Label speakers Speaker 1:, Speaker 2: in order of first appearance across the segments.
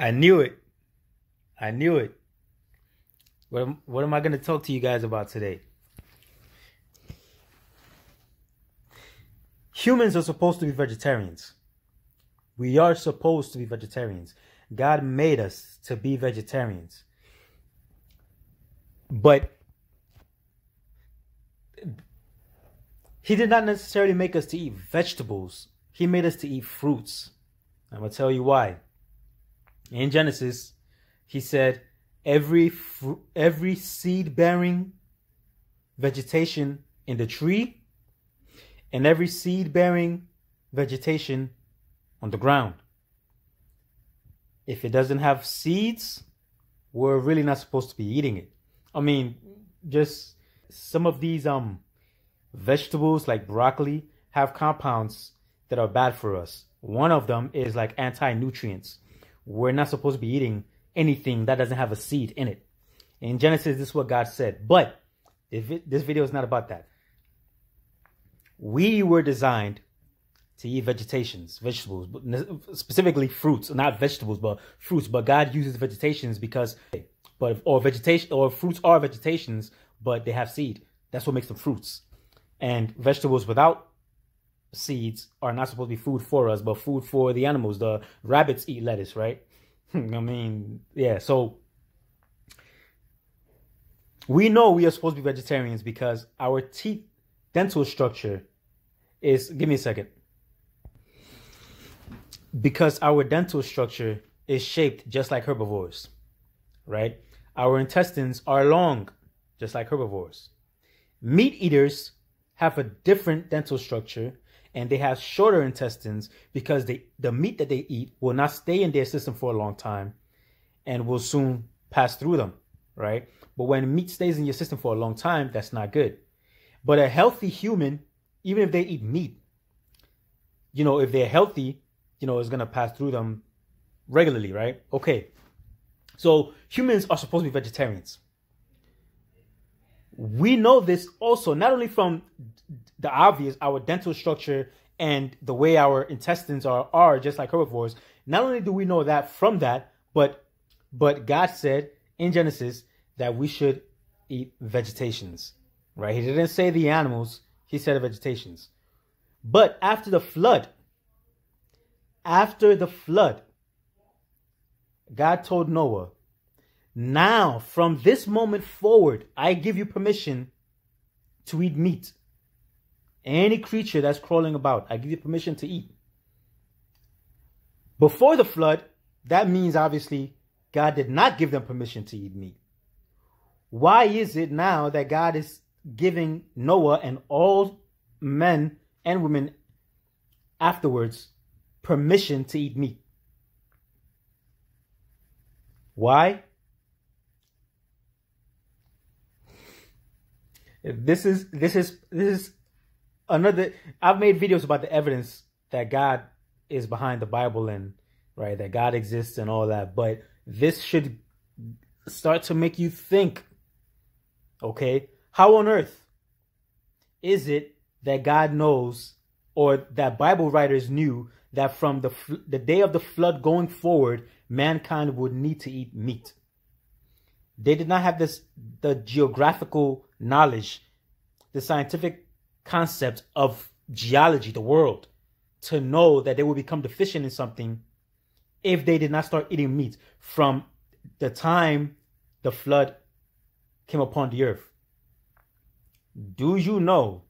Speaker 1: I knew it. I knew it. What am I going to talk to you guys about today? Humans are supposed to be vegetarians. We are supposed to be vegetarians. God made us to be vegetarians. But He did not necessarily make us to eat vegetables. He made us to eat fruits. I'm going to tell you why. In Genesis, He said, every seed-bearing vegetation in the tree and every seed-bearing vegetation on the ground. If it doesn't have seeds, we're really not supposed to be eating it. I mean, just some of these vegetables like broccoli have compounds that are bad for us. One of them is like anti-nutrients. We're not supposed to be eating anything that doesn't have a seed in it. In Genesis, this is what God said. But this video is not about that. We were designed to eat vegetations, vegetables, specifically fruits, not vegetables, but fruits. But God uses vegetations because, fruits are vegetations, but they have seed. That's what makes them fruits. And vegetables without seeds are not supposed to be food for us, but food for the animals. The rabbits eat lettuce, right? I mean, yeah. So we know we are supposed to be vegetarians because our teeth dental structure is, give me a second. Because our dental structure is shaped just like herbivores, right? Our intestines are long, just like herbivores. Meat eaters have a different dental structure and they have shorter intestines because the meat that they eat will not stay in their system for a long time and will soon pass through them, right? But when meat stays in your system for a long time, that's not good. But a healthy human, even if they eat meat, if they're healthy, it's going to pass through them regularly, right? Okay. So humans are supposed to be vegetarians. We know this also, not only from the obvious, our dental structure and the way our intestines are just like herbivores. Not only do we know that from that, but God said in Genesis that we should eat vegetations, right? He didn't say the animals, He said vegetations. But after the flood, God told Noah, now from this moment forward, I give you permission to eat meat. Any creature that's crawling about, I give you permission to eat. Before the flood, that means obviously God did not give them permission to eat meat. Why is it now that God is giving Noah and all men and women afterwards permission to eat meat? Why? This is another. I've made videos about the evidence that God is behind the Bible and right that God exists and all that, but this should start to make you think. Okay, how on earth is it that God knows, or that Bible writers knew, that from the day of the flood going forward, mankind would need to eat meat? They did not have the geographical knowledge, the scientific concept of geology, the world, to know that they would become deficient in something if they did not start eating meat from the time the flood came upon the earth. Do you know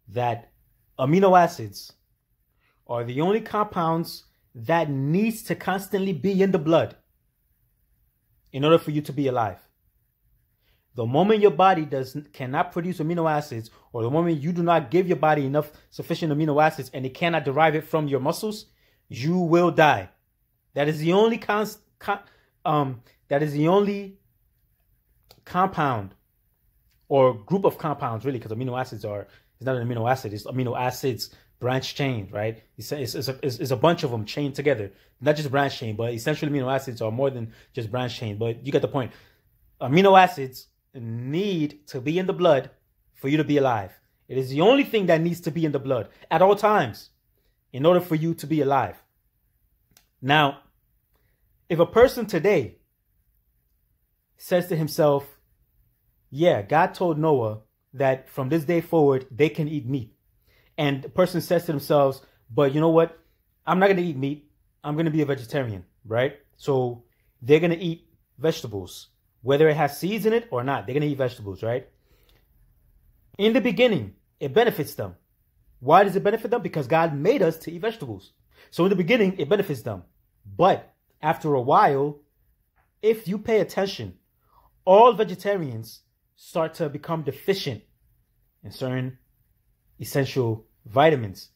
Speaker 1: that amino acids are the only compounds that needs to constantly be in the blood in order for you to be alive? The moment your body cannot produce amino acids, or the moment you do not give your body enough sufficient amino acids and it cannot derive it from your muscles, you will die. That is the only compound or group of compounds, really, because amino acids it's not an amino acid, it's amino acids branch chain, right? It's a bunch of them chained together, not just branch chain, but essentially amino acids are more than just branch chain. But you get the point. Amino acids need to be in the blood for you to be alive. It is the only thing that needs to be in the blood at all times in order for you to be alive. Now, if a person today says to himself, yeah, God told Noah that from this day forward, they can eat meat. And the person says to themselves, but you know what? I'm not going to eat meat. I'm going to be a vegetarian, right? So they're going to eat vegetables, whether it has seeds in it or not. They're going to eat vegetables, right? In the beginning, it benefits them. Why does it benefit them? Because God made us to eat vegetables. So in the beginning, it benefits them. But after a while, if you pay attention, all vegetarians start to become deficient in certain essential vitamins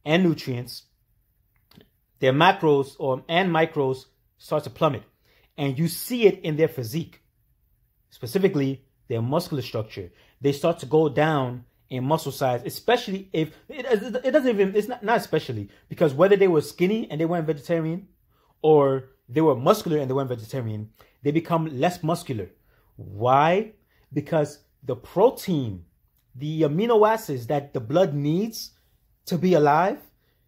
Speaker 1: and nutrients. Their macros and micros start to plummet. And you see it in their physique, specifically their muscular structure. They start to go down in muscle size, especially if it doesn't even, it's not especially, because whether they were skinny and they weren't vegetarian or they were muscular and they weren't vegetarian, they become less muscular. Why? Because the protein, the amino acids that the blood needs to be alive,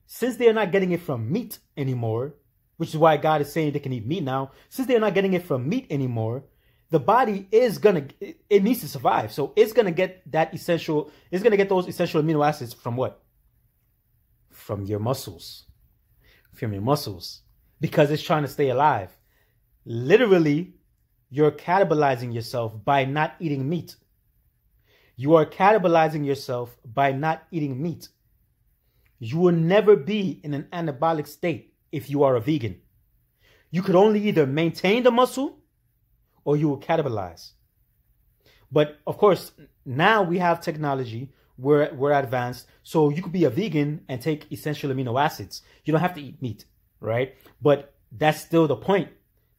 Speaker 1: since they're not getting it from meat anymore, which is why God is saying they can eat meat now, since they're not getting it from meat anymore, the body is it needs to survive. So it's going to get those essential amino acids from what? From your muscles. From your muscles. Because it's trying to stay alive. Literally, you're cannibalizing yourself by not eating meat. You are cannibalizing yourself by not eating meat. You will never be in an anabolic state if you are a vegan. You could only either maintain the muscle or you will cannibalize. But of course, now we have technology. We're advanced. So you could be a vegan and take essential amino acids. You don't have to eat meat, right? But that's still the point.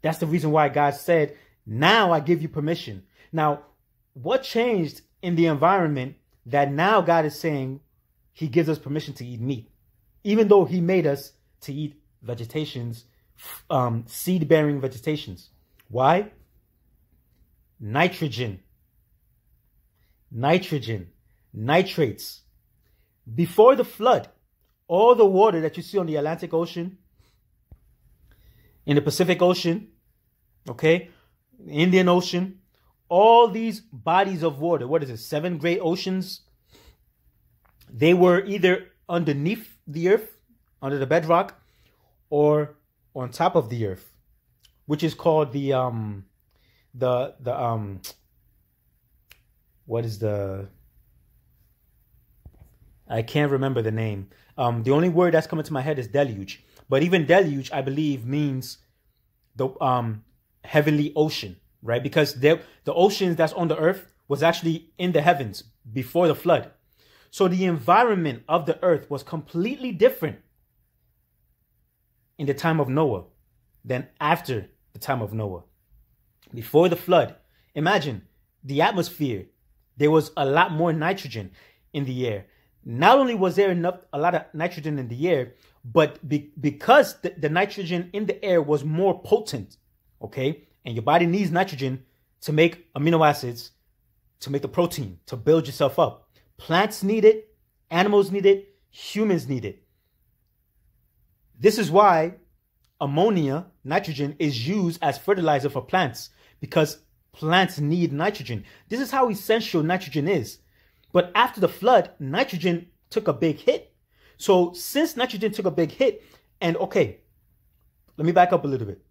Speaker 1: That's the reason why God said, now I give you permission. Now, what changed in the environment that now God is saying he gives us permission to eat meat, even though he made us to eat vegetations, seed-bearing vegetations? Why? Nitrogen, nitrates. Before the flood, all the water that you see on the Atlantic Ocean, in the Pacific Ocean, okay, Indian Ocean, all these bodies of water, what is it, 7 great oceans? They were either underneath the earth, under the bedrock, or on top of the earth, which is called I can't remember the name. The only word that's coming to my head is deluge. But even deluge, I believe, means the heavenly ocean, right? Because the oceans that's on the earth was actually in the heavens before the flood. So the environment of the earth was completely different in the time of Noah than after the time of Noah. Before the flood, imagine the atmosphere. There was a lot more nitrogen in the air. Not only was there a lot of nitrogen in the air, but because the nitrogen in the air was more potent, okay? And your body needs nitrogen to make amino acids, to make the protein, to build yourself up. Plants need it, animals need it, humans need it. This is why ammonia, nitrogen, is used as fertilizer for plants, because plants need nitrogen. This is how essential nitrogen is. But after the flood, nitrogen took a big hit. So since nitrogen took a big hit, and okay, let me back up a little bit.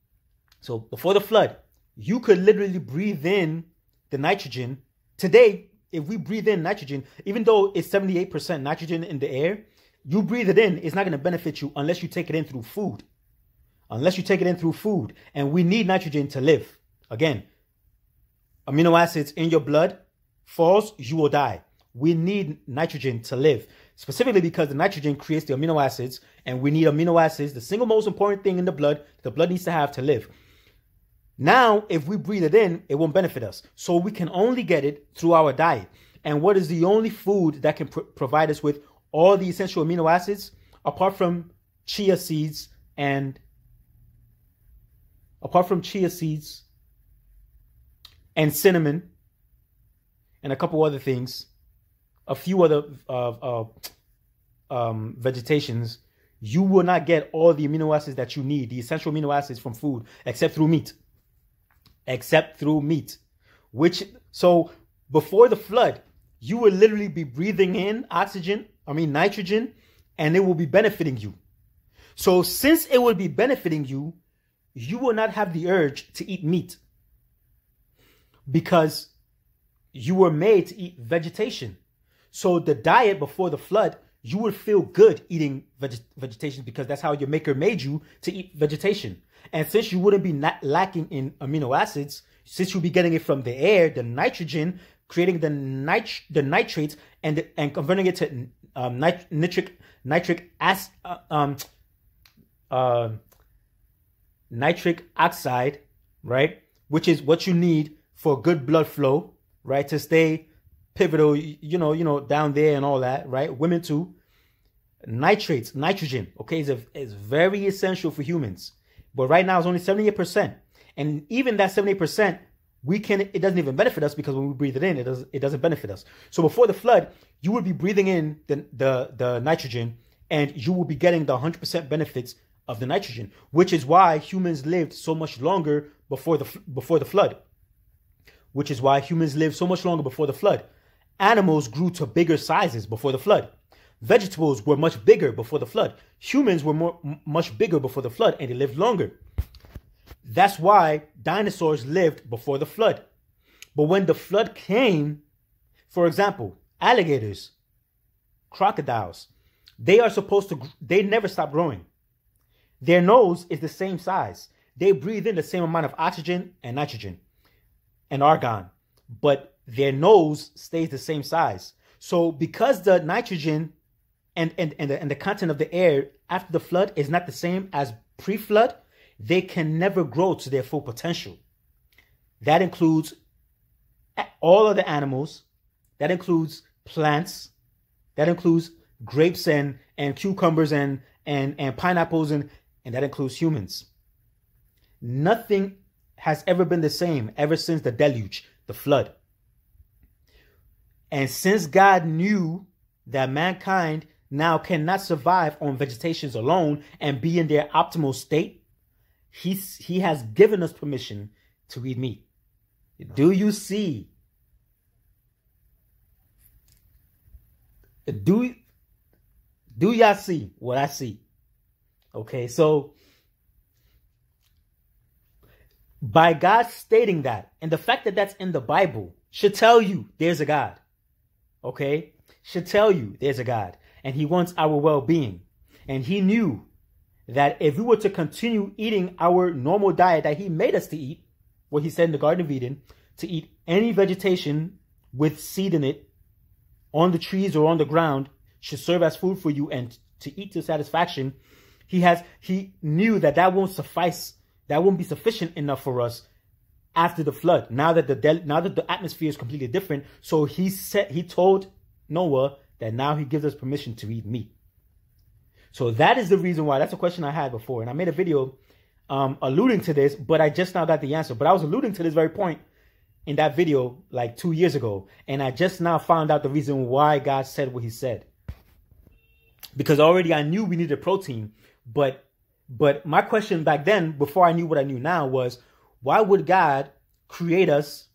Speaker 1: So before the flood, you could literally breathe in the nitrogen. Today, if we breathe in nitrogen, even though it's 78% nitrogen in the air, you breathe it in, it's not going to benefit you unless you take it in through food. Unless you take it in through food. And we need nitrogen to live. Again, amino acids in your blood falls, you will die. We need nitrogen to live, specifically because the nitrogen creates the amino acids, and we need amino acids, the single most important thing in the blood needs to have to live. Now, if we breathe it in, it won't benefit us. So we can only get it through our diet. And what is the only food that can provide us with all the essential amino acids, apart from chia seeds and cinnamon and a couple other things, a few other vegetations? you will not get all the amino acids that you need, the essential amino acids from food, except through meat. Except through meat. So before the flood, you will literally be breathing in nitrogen, and it will be benefiting you. So since it will be benefiting you, you will not have the urge to eat meat because you were made to eat vegetation. So the diet before the flood, you would feel good eating vegetation because that's how your maker made you to eat vegetation. And since you wouldn't be lacking in amino acids, since you'll be getting it from the air, the nitrogen, creating the nitrates and converting it to nitric oxide, right? Which is what you need for good blood flow, right? To stay pivotal, down there and all that, right? Women too. Nitrogen, okay, is very essential for humans. But right now it's only 78%. And even that 78%, it doesn't even benefit us because when we breathe it in, it doesn't benefit us. So before the flood, you would be breathing in the nitrogen, and you will be getting the 100% benefits of the nitrogen, which is why humans lived so much longer before the flood. Which is why humans lived so much longer before the flood. Animals grew to bigger sizes before the flood. Vegetables were much bigger before the flood. Humans were much bigger before the flood, and they lived longer. That's why dinosaurs lived before the flood. But when the flood came, for example, alligators, crocodiles, they never stop growing. Their nose is the same size. They breathe in the same amount of oxygen and nitrogen and argon, but their nose stays the same size. So because the nitrogen and the content of the air after the flood is not the same as pre-flood, they can never grow to their full potential. That includes all of the animals. That includes plants. That includes grapes and cucumbers and pineapples, and that includes humans. Nothing has ever been the same ever since the deluge, the flood. And since God knew that mankind now cannot survive on vegetations alone and be in their optimal state, he has given us permission to eat meat. Do you see? Do y'all see what I see? Okay, so by God stating that, and the fact that that's in the Bible should tell you there's a God. Okay? Should tell you there's a God. And he wants our well-being. And he knew that if we were to continue eating our normal diet that he made us to eat, what he said in the Garden of Eden, to eat any vegetation with seed in it on the trees or on the ground should serve as food for you and to eat to satisfaction, he knew that won't suffice. That won't be sufficient enough for us after the flood. Now that the atmosphere is completely different, so he told Noah that now he gives us permission to eat meat. So that is the reason why. That's a question I had before, and I made a video alluding to this, but I just now got the answer. But I was alluding to this very point in that video like 2 years ago, and I just now found out the reason why God said what he said. Because already I knew we needed protein, but my question back then, before I knew what I knew now, was why would God create us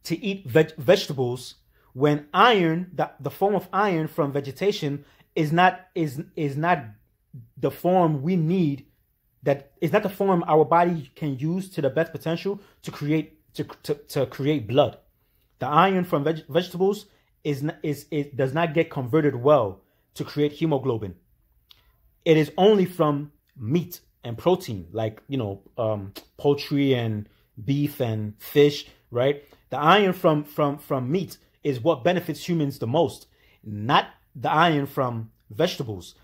Speaker 1: to eat vegetables when iron, the form of iron from vegetation, is not the form we need, that is not the form our body can use to the best potential to create blood. The iron from vegetables does not get converted well to create hemoglobin. It is only from meat and protein, like, poultry and beef and fish, right? The iron from meat is what benefits humans the most, not the iron from vegetables.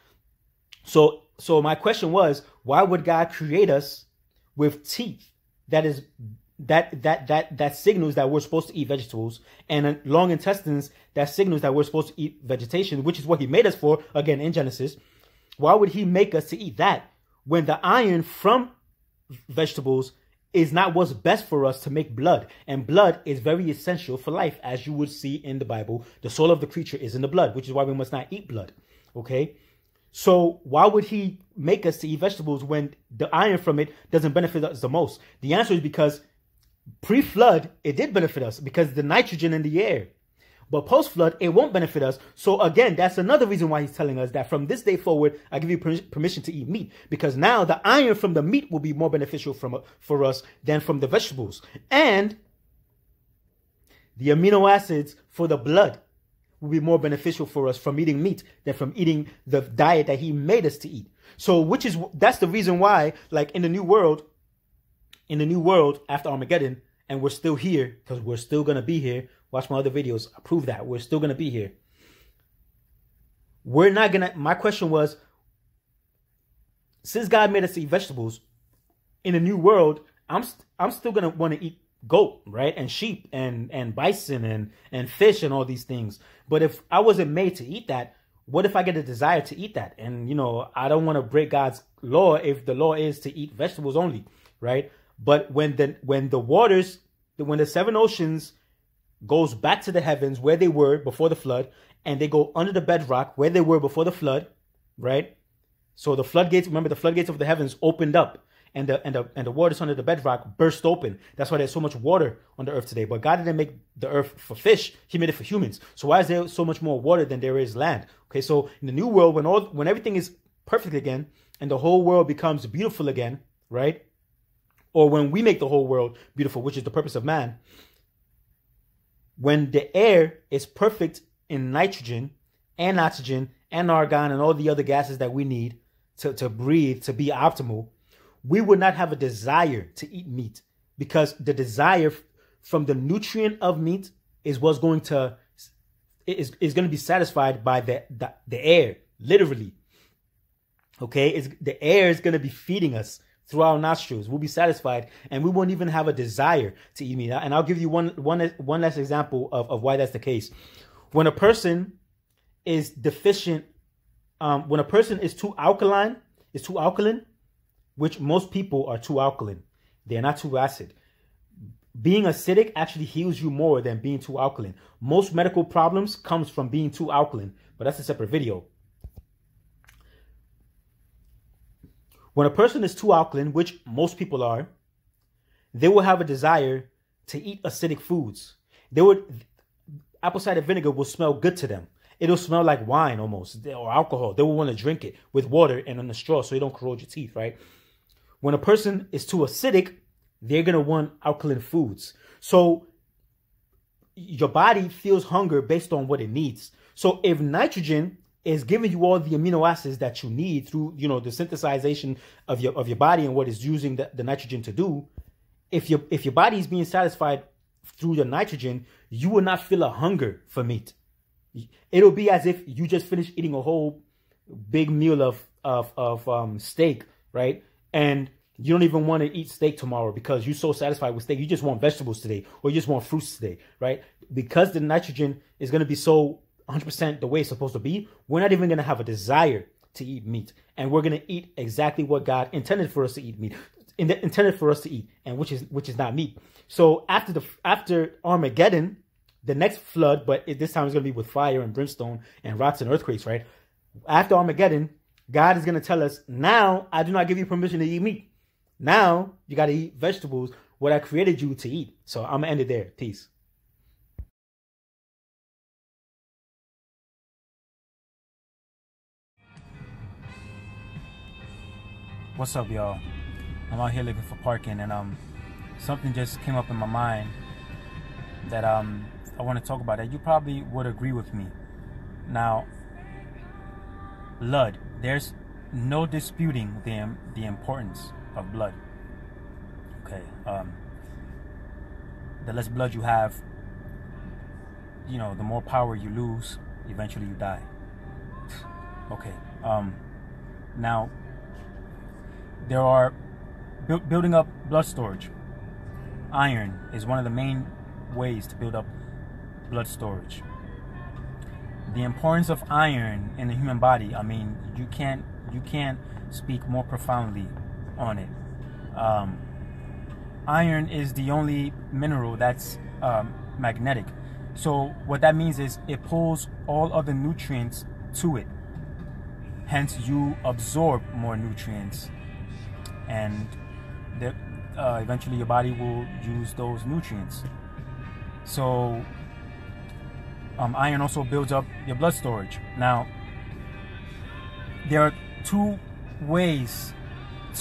Speaker 1: So my question was, why would God create us with teeth that signals that we're supposed to eat vegetables, and long intestines that signals that we're supposed to eat vegetation, which is what he made us for, again, in Genesis? Why would he make us to eat that when the iron from vegetables is not what's best for us to make blood? And blood is very essential for life, as you would see in the Bible. The soul of the creature is in the blood, which is why we must not eat blood. Okay? So why would he make us to eat vegetables when the iron from it doesn't benefit us the most? The answer is because pre-flood, it did benefit us because the nitrogen in the air. But post-flood, it won't benefit us. So again, that's another reason why he's telling us that from this day forward, I give you permission to eat meat. Because now the iron from the meat will be more beneficial for us than from the vegetables. And the amino acids for the blood will be more beneficial for us from eating meat than from eating the diet that he made us to eat. So that's the reason why, like in the new world after Armageddon, and we're still here because we're still going to be here. Watch my other videos. I prove that we're still going to be here. We're not going to, my question was, since God made us eat vegetables in the new world, I'm still going to want to eat goat, right? And sheep and bison and fish and all these things. But if I wasn't made to eat that, what if I get a desire to eat that? And, you know, I don't want to break God's law if the law is to eat vegetables only, right? But when the seven oceans goes back to the heavens where they were before the flood, and they go under the bedrock where they were before the flood, right? So the floodgates, remember the floodgates of the heavens opened up, and the waters under the bedrock burst open. That's why there's so much water on the earth today. But God didn't make the earth for fish; He made it for humans. So why is there so much more water than there is land? Okay, so in the new world, when everything is perfect again, and the whole world becomes beautiful again, right? Or when we make the whole world beautiful, which is the purpose of man, when the air is perfect in nitrogen and oxygen and argon and all the other gases that we need to breathe, to be optimal, we would not have a desire to eat meat, because the desire from the nutrient of meat is what's going to be satisfied by the air, literally. Okay, the air is going to be feeding us through our nostrils. We'll be satisfied, and we won't even have a desire to eat meat. And I'll give you one last example of why that's the case. When a person is deficient, when a person is too alkaline, which most people are too alkaline. They're not too acid. Being acidic actually heals you more than being too alkaline. Most medical problems comes from being too alkaline, but that's a separate video. When a person is too alkaline, which most people are, they will have a desire to eat acidic foods. Apple cider vinegar will smell good to them. It'll smell like wine almost, or alcohol. They will want to drink it with water and on a straw so you don't corrode your teeth, right? When a person is too acidic, they're going to want alkaline foods. So your body feels hunger based on what it needs. So if nitrogen is giving you all the amino acids that you need through, you know, the synthesization of your body and what it's using the nitrogen to do, if your body is being satisfied through the nitrogen, you will not feel a hunger for meat. It'll be as if you just finished eating a whole big meal of steak, right? And you don't even want to eat steak tomorrow because you're so satisfied with steak. You just want vegetables today, or you just want fruits today, right? Because the nitrogen is going to be so 100% the way it's supposed to be, we're not even going to have a desire to eat meat. And we're going to eat exactly what God intended for us to eat meat, intended for us to eat, and which is not meat. So after Armageddon, the next flood, but this time it's going to be with fire and brimstone and rocks and earthquakes, right? After Armageddon, God is going to tell us, now I do not give you permission to eat meat. Now you got to eat vegetables, what I created you to eat. So I'm going to end it there. Peace. What's up, y'all? I'm out here looking for parking, and something just came up in my mind that I want to talk about that you probably would agree with me. Now, blood. There's no disputing the importance of blood. Okay. The less blood you have, you know, the more power you lose. Eventually, you die. Okay. Now, there are building up blood storage. Iron is one of the main ways to build up blood storage. The importance of iron in the human body, I mean, you can't speak more profoundly on it. Iron is the only mineral that's magnetic. So what that means is it pulls all other nutrients to it. hence you absorb more nutrients, and eventually your body will use those nutrients. So iron also builds up your blood storage. Now, there are two ways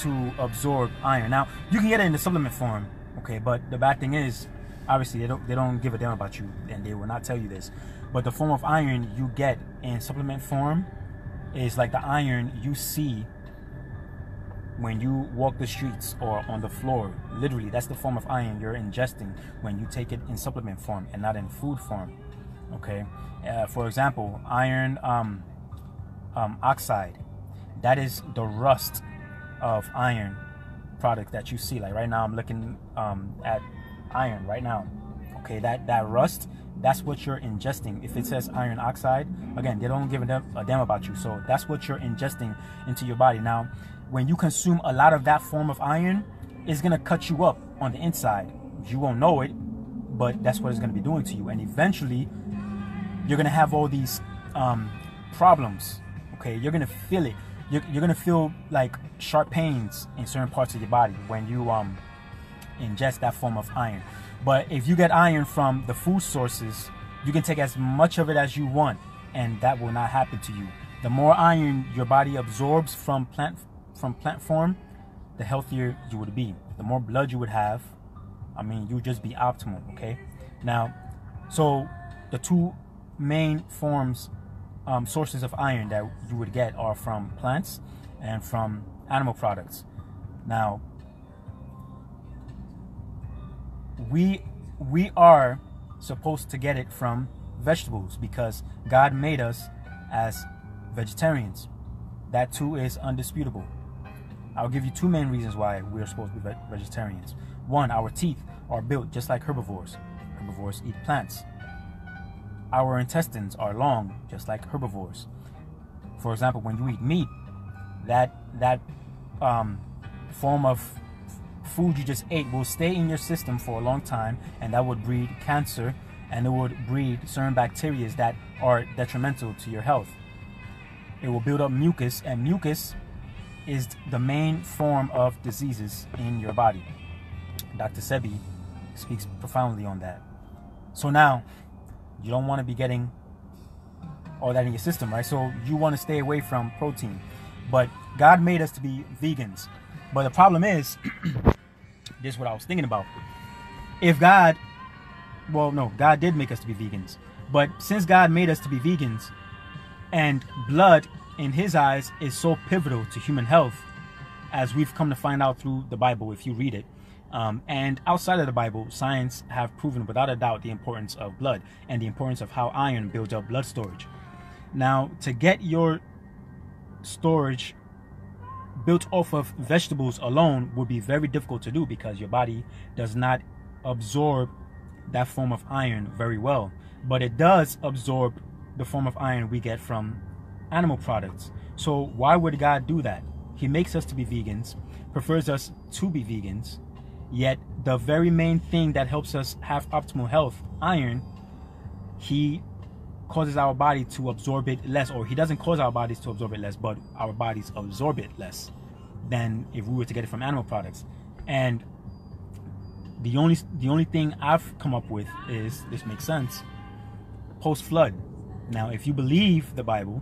Speaker 1: to absorb iron. Now, you can get it in the supplement form, okay, but the bad thing is, obviously, they don't give a damn about you, and they will not tell you this. But the form of iron you get in supplement form is like the iron you see when you walk the streets or on the floor. Literally, that's the form of iron you're ingesting when you take it in supplement form and not in food form, okay? For example, iron oxide, that is the rust of iron product that you see. Like right now I'm looking at iron right now, okay? That rust, that's what you're ingesting. If it says iron oxide, again, they don't give a damn about you. So that's what you're ingesting into your body. Now, when you consume a lot of that form of iron, it's gonna cut you up on the inside. You won't know it, but that's what it's gonna be doing to you. And eventually, you're gonna have all these problems, okay? You're gonna feel it. You're gonna feel like sharp pains in certain parts of your body when you ingest that form of iron. But if you get iron from the food sources, you can take as much of it as you want, and that will not happen to you. The more iron your body absorbs from plant form, the healthier you would be. The more blood you would have, I mean, you would just be optimal, okay? Now, so the two main sources of iron that you would get are from plants and from animal products. Now, we are supposed to get it from vegetables because God made us as vegetarians. That too is undisputable. I'll give you two main reasons why we're supposed to be vegetarians. One, our teeth are built just like herbivores. Herbivores eat plants. Our intestines are long, just like herbivores. For example, when you eat meat, that form of food you just ate will stay in your system for a long time, and that would breed cancer, and it would breed certain bacteria that are detrimental to your health. It will build up mucus, and mucus is the main form of diseases in your body. Dr. Sebi speaks profoundly on that. So now, you don't want to be getting all that in your system, right? So you want to stay away from protein. But God made us to be vegans. But the problem is, this is what I was thinking about. If God, well, no, God did make us to be vegans. But since God made us to be vegans, and blood in his eyes is so pivotal to human health, as we've come to find out through the Bible, if you read it, and outside of the Bible, science have proven without a doubt the importance of blood and the importance of how iron builds up blood storage. Now, to get your storage built off of vegetables alone would be very difficult to do because your body does not absorb that form of iron very well. But it does absorb the form of iron we get from animal products. So why would God do that? He makes us to be vegans, prefers us to be vegans, yet the very main thing that helps us have optimal health, iron, he causes our body to absorb it less, or he doesn't cause our bodies to absorb it less, but our bodies absorb it less than if we were to get it from animal products. And the only thing I've come up with is, this makes sense, post-flood. Now, if you believe the Bible,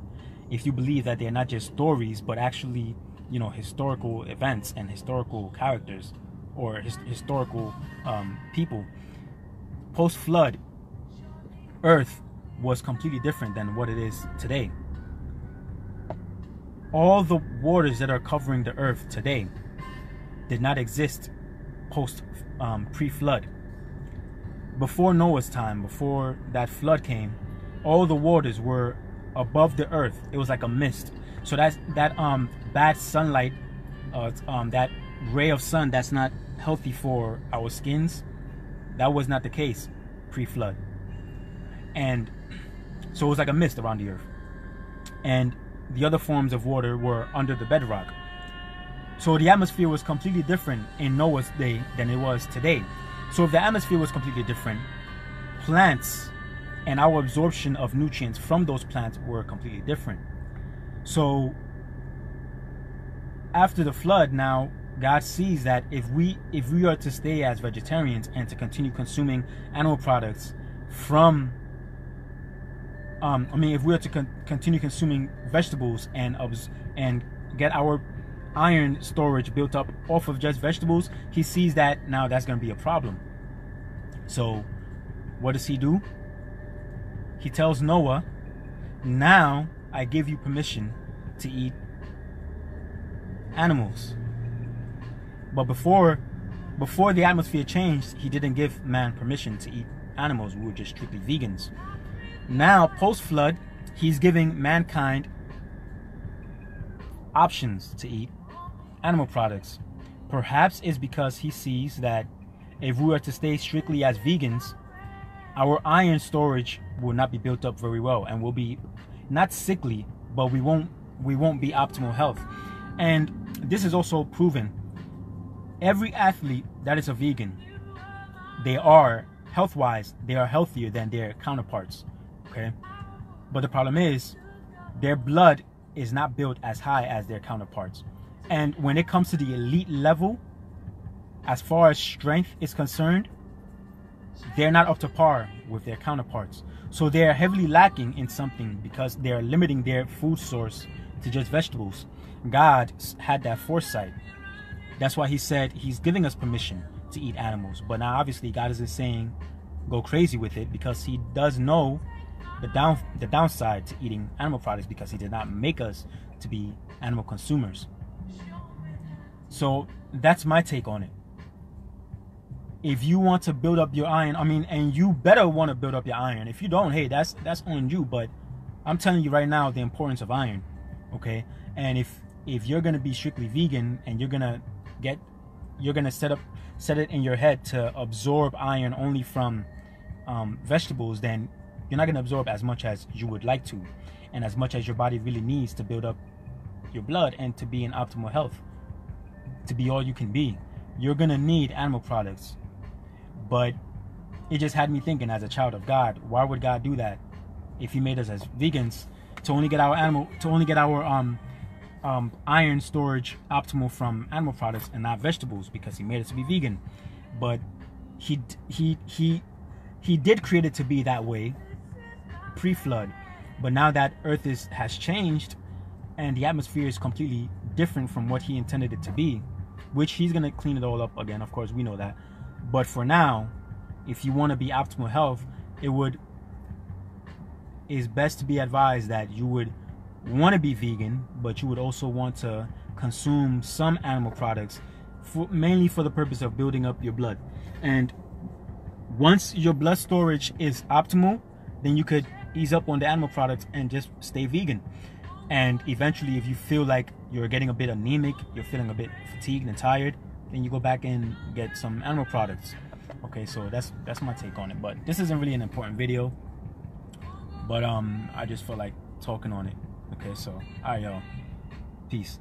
Speaker 1: if you believe that they're not just stories, but actually, you know, historical events and historical characters, or historical people, post-flood, Earth was completely different than what it is today. All the waters that are covering the Earth today did not exist pre-flood. Before Noah's time, before that flood came, all the waters were above the Earth. It was like a mist. So that bad sunlight, that ray of sun that's not healthy for our skins, that was not the case pre-flood. And so it was like a mist around the Earth. And the other forms of water were under the bedrock. So the atmosphere was completely different in Noah's day than it was today. So if the atmosphere was completely different, plants and our absorption of nutrients from those plants were completely different. So after the flood, now God sees that if we are to stay as vegetarians and to continue consuming animal products from if we are to continue consuming vegetables and get our iron storage built up off of just vegetables, he sees that now that's going to be a problem. So what does he do? He tells Noah, now I give you permission to eat animals. But before the atmosphere changed, he didn't give man permission to eat animals. We were just strictly vegans. Now, post-flood, he's giving mankind options to eat animal products. Perhaps it's because he sees that if we were to stay strictly as vegans, our iron storage will not be built up very well, and we'll be not sickly, but we won't be optimal health. And this is also proven. Every athlete that is a vegan, they are health-wise, they are healthier than their counterparts. Okay, but the problem is their blood is not built as high as their counterparts. And when it comes to the elite level, as far as strength is concerned, they're not up to par with their counterparts. So they're heavily lacking in something because they're limiting their food source to just vegetables. God had that foresight. That's why he said he's giving us permission to eat animals. But now obviously God isn't saying go crazy with it, because he does know the downside to eating animal products, because he did not make us to be animal consumers. So that's my take on it. If you want to build up your iron, and you better want to build up your iron. If you don't, hey, that's on you. But I'm telling you right now the importance of iron. Okay, and if you're gonna be strictly vegan and you're gonna set it in your head to absorb iron only from vegetables, then you're not going to absorb as much as you would like to, and as much as your body really needs to build up your blood and to be in optimal health, to be all you can be. You're going to need animal products. But it just had me thinking, as a child of God, why would God do that if he made us as vegans to only get our iron storage optimal from animal products and not vegetables, because he made us to be vegan? But he did create it to be that way pre-flood. But now that Earth has changed and the atmosphere is completely different from what he intended it to be, which he's going to clean it all up again, of course, we know that. But for now, if you want to be optimal health, is best to be advised that you would want to be vegan, but you would also want to consume some animal products, mainly for the purpose of building up your blood. And once your blood storage is optimal, then you could ease up on the animal products and just stay vegan. And eventually, if you feel like you're getting a bit anemic, you're feeling a bit fatigued and tired, then you go back and get some animal products. Okay, so that's my take on it. But this isn't really an important video, but I just felt like talking on it. Okay, so alright, y'all, peace.